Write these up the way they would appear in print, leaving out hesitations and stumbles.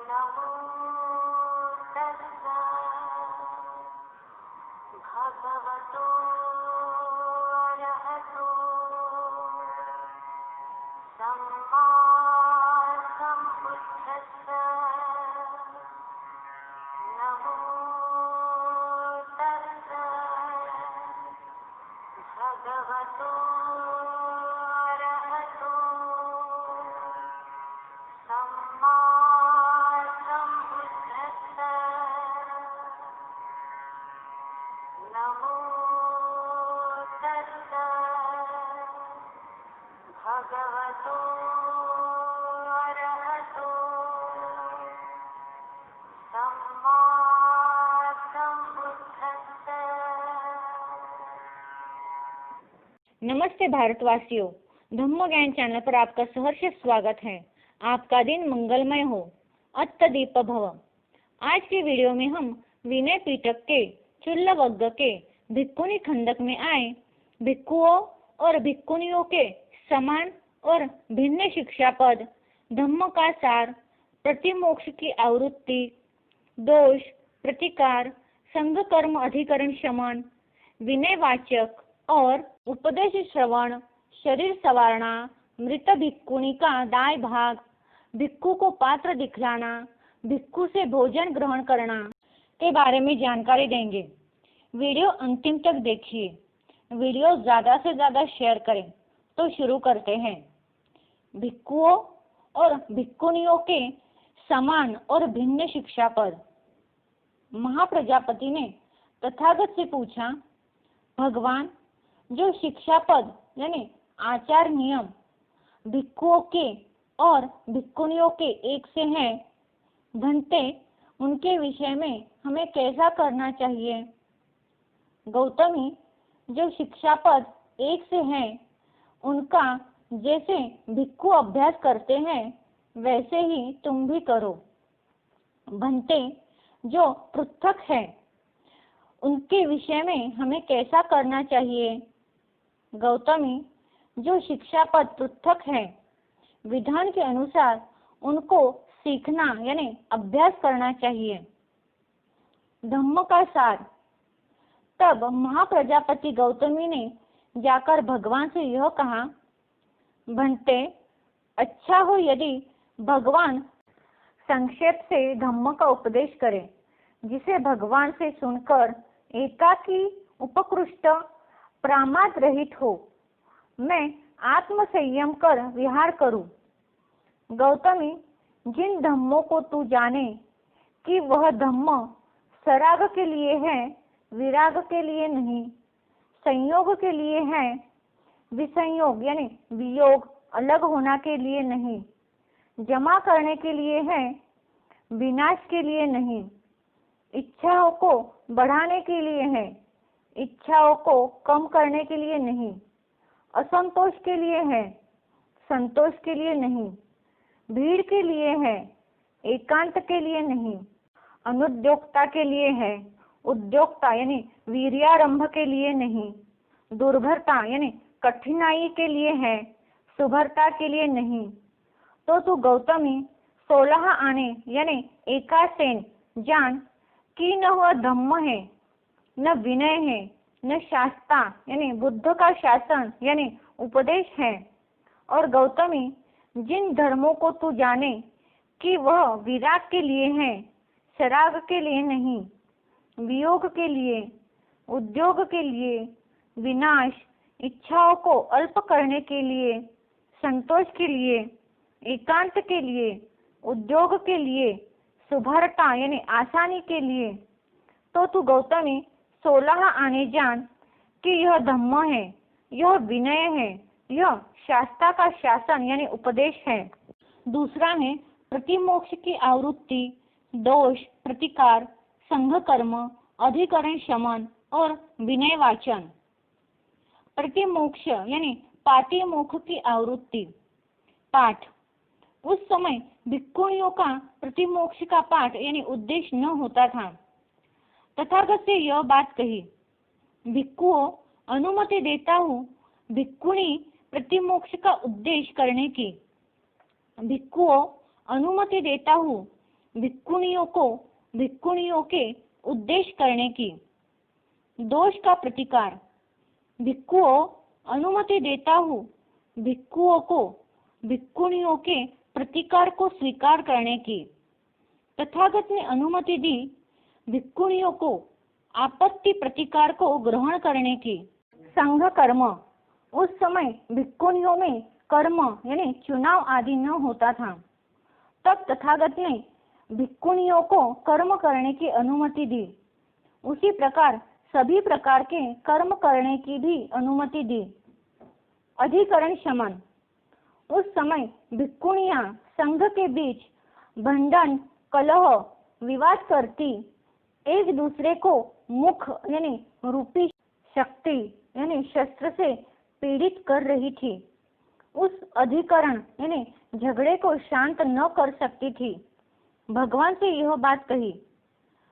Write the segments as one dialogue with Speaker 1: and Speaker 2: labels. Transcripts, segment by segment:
Speaker 1: नमो तस्सा भगवतो अरहतो सम्मा सम्बुद्धस्सा नमो तस्सा भगवतो अरहतो सम्मा सम्बुद्धस्सा नमो तस्सा भगवतो अरहतो सम्मा सम्बुद्धस्सा।
Speaker 2: नमस्ते भारतवासियों, धम्म ज्ञान चैनल पर आपका सहर्ष स्वागत है। आपका दिन मंगलमय हो, अत्तदीप भव। आज की वीडियो में हम विनय पिटक के चुल्लवग्ग के भिक्खुनी खंडक में आए भिक्खुओं और भिक्खुनियों के समान और भिन्न शिक्षा पद, धम्म का सार, प्रतिमोक्ष की आवृत्ति, दोष, प्रतिकार, संघ कर्म अधिकरण शमन, विनय वाचक और उपदेश श्रवण, शरीर संवारना, मृत भिक्खुनी का दाय भाग, भिक्खु को पात्र दिखलाना, भिक्खु से भोजन ग्रहण करना के बारे में जानकारी देंगे। वीडियो अंतिम तक देखिए। वीडियो ज्यादा से ज्यादा शेयर करें। तो शुरू करते हैं। भिक्खुओं और भिक्खुनियों के समान और भिन्न शिक्षा पद। महाप्रजापति ने तथागत से पूछा, भगवान, जो शिक्षा पद यानी आचार नियम भिक्खुओं के और भिक्खुनियों के एक से हैं, घंटे उनके विषय में हमें कैसा करना चाहिए? गौतमी, जो शिक्षा पद एक से हैं, उनका जैसे भिक्खु अभ्यास करते हैं वैसे ही तुम भी करो। भंते, जो पृथक है, उनके विषय में हमें कैसा करना चाहिए? गौतमी, जो शिक्षा पद पृथक है, विधान के अनुसार उनको सीखना यानी अभ्यास करना चाहिए। धम्म का सार। तब महाप्रजापति गौतमी ने जाकर भगवान से यह कहा, भंते, अच्छा हो यदि भगवान संक्षेप से धम्म का उपदेश करें, जिसे भगवान से सुनकर एकाकी उपकृष्ट प्रमाद रहित हो मैं आत्म संयम कर विहार करूं। गौतमी, जिन धम्मों को तू जाने कि वह धम्म सराग के लिए है, विराग के लिए नहीं, संयोग के लिए है, विसंयोग यानी वियोग अलग होना के लिए नहीं, जमा करने के लिए है, विनाश के लिए नहीं, इच्छाओं को बढ़ाने के लिए है, इच्छाओं को कम करने के लिए नहीं, असंतोष के लिए है, संतोष के लिए नहीं, भीड़ के लिए है, एकांत के लिए नहीं, अनुद्योक्ता के लिए है, उद्योक्ता यानी वीर्यारंभ के लिए नहीं, दुर्भरता यानी कठिनाई के लिए है, सुभरता के लिए नहीं। तो तू गौतमी 16 आने यानी एकासेन जान कि न वह धम्म है, न विनय है, न शास्ता यानी बुद्ध का शासन यानी उपदेश है। और गौतमी, जिन धर्मों को तू जाने कि वह विराग के लिए है, सराग के लिए नहीं, वियोग के लिए, उद्योग के लिए, विनाश, इच्छाओं को अल्प करने के लिए, संतोष के लिए, एकांत के लिए, उद्योग के लिए, सुभरता यानी आसानी के लिए। तो तू गौतमी 16 आने जान कि यह धम्म है, यह विनय है, यह शास्त्रा का शासन यानी उपदेश है। दूसरा है प्रतिमोक्ष की आवृत्ति, दोष, प्रतिकार, संघ कर्म, अधिकरण शमन और विनय वाचन। प्रतिमोक्ष यानी पातिमोक्ष की आवृत्ति, पाठ। उस समय भिक्खुनियों का प्रतिमोक्ष का पाठ यानी उद्देश्य न होता था। तथागत से यह बात कही, भिक्खुओं, अनुमति देता हूँ भिक्खुनी प्रतिमोक्ष का उद्देश्य करने की। भिक्खुओं, अनुमति देता हूँ भिक्खुनियों के उद्देश्य करने की। दोष का प्रतिकार। भिक्षुओं, अनुमति देता हूँ भिक्षुओं को भिक्खुनियों के प्रतिकार को स्वीकार करने की। तथागत ने अनुमति दी भिक्खुनियों को आपत्ति प्रतिकार को ग्रहण करने की। संघ कर्म। उस समय भिक्खुनियों में कर्म यानी चुनाव आदि न होता था। तब तथागत ने भिक्खुनियों को कर्म करने की अनुमति दी। उसी प्रकार सभी प्रकार के कर्म करने की भी अनुमति दी। अधिकरण शमन। उस समय भिक्खुनियां संघ के बीच भंडन, कलह, विवाद करती, एक दूसरे को मुख यानी रूपी शक्ति यानी शस्त्र से पीड़ित कर रही थी। उस अधिकरण यानी झगड़े को शांत न कर सकती थी। भगवान से यह बात कही,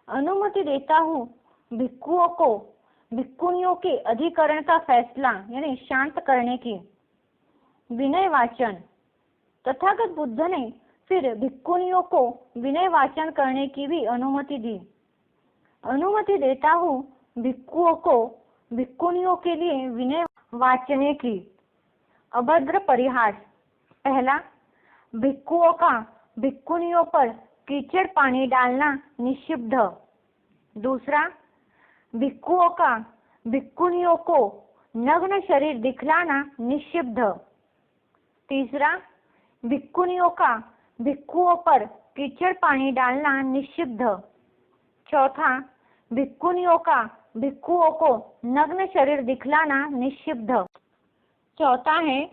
Speaker 2: अनुमति देता हूँ भिक्षुओं को भिक्खुनियों के अधिकरण का फैसला यानी शांत करने की। विनय वाचन। तथागत बुद्ध ने फिर भिक्खुनियों को विनय वाचन करने की भी अनुमति दी। अनुमति देता हूँ भिक्षुओं को भिक्खुनियों के लिए विनय वाचने की। अभद्र परिहास। पहला, भिक्षुओं का भिक्खुनियों पर कीचड़ पानी डालना निषिद्ध। दूसरा, भिक्षुओं का भिक्खुनियों को नग्न शरीर दिखलाना निषिद्ध। तीसरा, भिक्खुनियों का भिक्षुओं पर कीचड़ पानी डालना निषिद्ध। चौथा, भिक्खुनियों का भिक्षुओं को नग्न शरीर दिखलाना निषिद्ध। चौथा है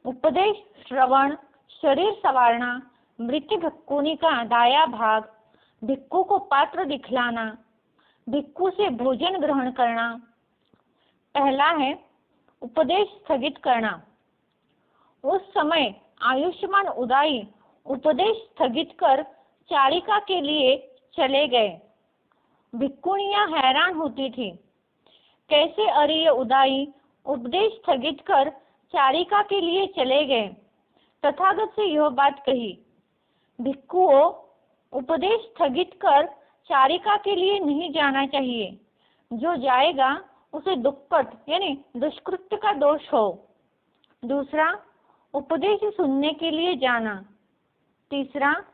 Speaker 2: उपदेश, श्रवण, शरीर संवारना, मृत भिक्खुनी का दाया भाग, भिक्षु को पात्र दिखलाना, भिक्षु से भोजन ग्रहण करना। पहला है उपदेश स्थगित करना। उस समय आयुष्मान उदाई उपदेश स्थगित कर चारिका के लिए चले गए। भिक्खुनियां हैरान होती थी, कैसे अरिय उदाई उपदेश स्थगित कर चारिका के लिए चले गए। तथागत से यह बात कही, भिक्षुओं, उपदेश स्थगित कर चारिका के लिए नहीं जाना चाहिए। जो जाएगा उसे दुष्कृत यानी दुष्कृत्य का दोष हो। दूसरा, उपदेश सुनने के लिए जाना। तीसरा,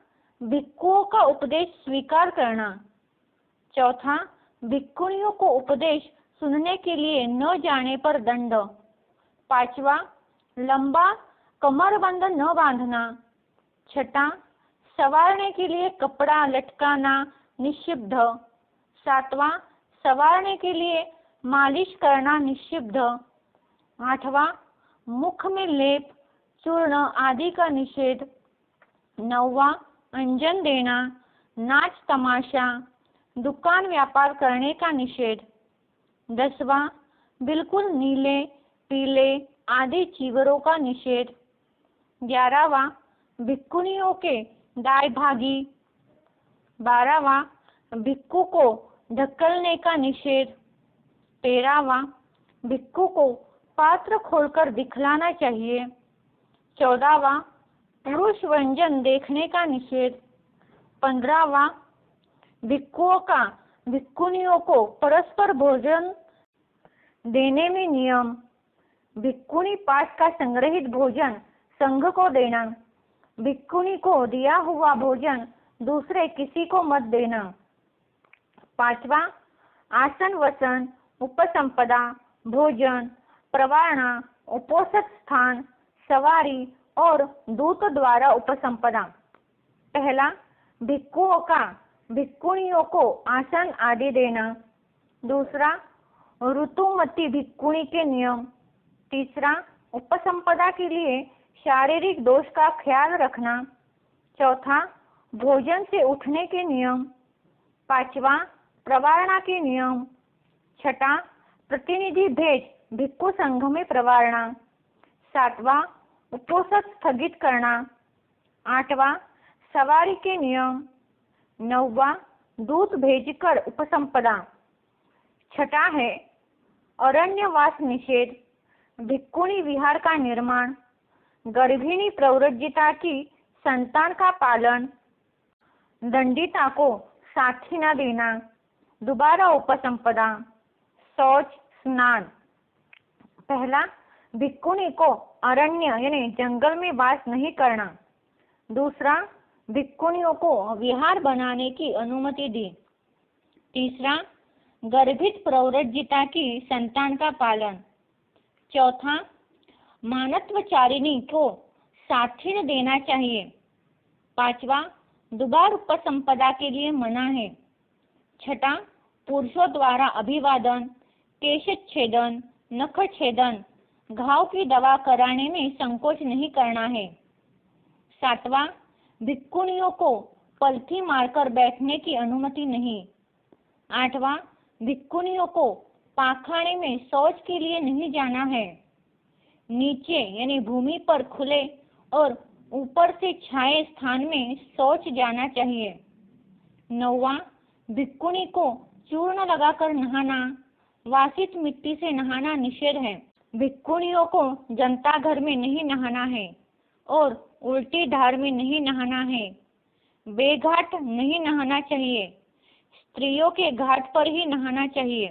Speaker 2: भिक्षुओं का उपदेश स्वीकार करना। चौथा, भिक्खुनियों को उपदेश सुनने के लिए न जाने पर दंड। पांचवा, लंबा कमरबंद न बांधना। छठा, संवारने के लिए कपड़ा लटकाना निषिद्ध। सातवां, संवारने के लिए मालिश करना निषिद्ध। आठवां, मुख में लेप, चूर्ण आदि का निषेध। नौवां, अंजन देना, नाच तमाशा, दुकान व्यापार करने का निषेध। 10वां, बिल्कुल नीले, पीले आदि चीवरों का निषेध। 11वां, भिक्खुनियों के दाएं भागी। 12वां, भिक्षु को ढकलने का निषेध। 13वां, भिक्षु को पात्र खोलकर दिखलाना चाहिए। 14वां, पुरुष व्यंजन देखने का निषेध। 15वां, भिक्षुओं का भिक्खुनियों को परस्पर भोजन देने में नियम। भिक्खुनी पास का संग्रहित भोजन संघ को देना। भिक्खुनी को दिया हुआ भोजन दूसरे किसी को मत देना। 5वां, आसन वसन, उपसंपदा, भोजन, प्रवारणा, उपोषित स्थान, सवारी और दूत द्वारा उपसंपदा। पहला, भिक्षुओं का भिक्खुनियों को आसन आदि देना। दूसरा, ऋतुमती भिक्खुनी के नियम। तीसरा, उपसंपदा के लिए शारीरिक दोष का ख्याल रखना। चौथा, भोजन से उठने के नियम। 5वां, प्रवारणा के नियम। 6ठा, प्रतिनिधि भेज भिक्षु संघ में प्रवारणा। 7वां, उपोषित स्थगित करना। 8वां, सवारी के नियम। 9वां, दूत भेजकर उपसंपदा। 6ठा है अरण्यवास निषेध, भिक्खुनी विहार का निर्माण, गर्भिणी प्रव्रजिता की संतान का पालन, दंडिता को साथी न देना, दोबारा उपसंपदा, शौच, स्नान। पहला, भिक्खुनी को अरण्य यानी जंगल में वास नहीं करना। दूसरा, भिक्खुनियों को विहार बनाने की अनुमति दी। तीसरा, गर्भित प्रौरजिता की संतान का पालन। चौथा, मानत्वचारिणी को साथी न देना चाहिए। पांचवा, दोबारा उपसंपदा के लिए मना है। छठा, पुरुषों द्वारा अभिवादन, केशच्छेदन, नखच्छेदन, घाव की दवा कराने में संकोच नहीं करना है। सातवां, भिक्खुनियों को पलथी मारकर बैठने की अनुमति नहीं। आठवां, भिक्खुनियों को पाखाने में शौच के लिए नहीं जाना है। नीचे यानी भूमि पर खुले और ऊपर से छाए स्थान में शौच जाना चाहिए। नौवां, भिक्खुनी को चूर्ण लगाकर नहाना, वासित मिट्टी से नहाना निषेध है। भिक्खुनियों को जनता घर में नहीं नहाना है और उल्टी धार में नहीं नहाना है। बेघाट नहीं नहाना चाहिए, स्त्रियों के घाट पर ही नहाना चाहिए।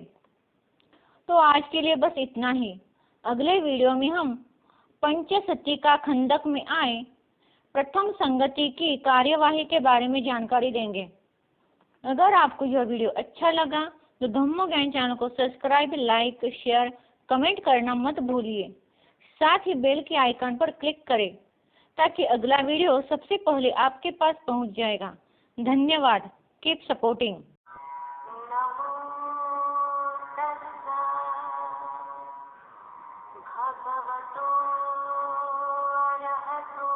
Speaker 2: तो आज के लिए बस इतना ही। अगले वीडियो में हम पंचसती का खंडक में आए प्रथम संगति की कार्यवाही के बारे में जानकारी देंगे। अगर आपको यह वीडियो अच्छा लगा तो धम्म ज्ञान चैनल को सब्सक्राइब, लाइक, शेयर, कमेंट करना मत भूलिए। साथ ही बेल के आइकन पर क्लिक करें ताकि अगला वीडियो सबसे पहले आपके पास पहुंच जाएगा। धन्यवाद। Keep supporting.
Speaker 1: नमो तस्सा भगवतो अरहतो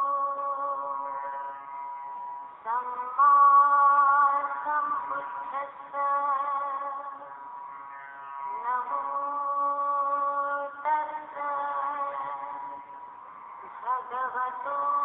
Speaker 1: सम्मा सम्बुद्धस्सा। नमो तस्सा भगवतो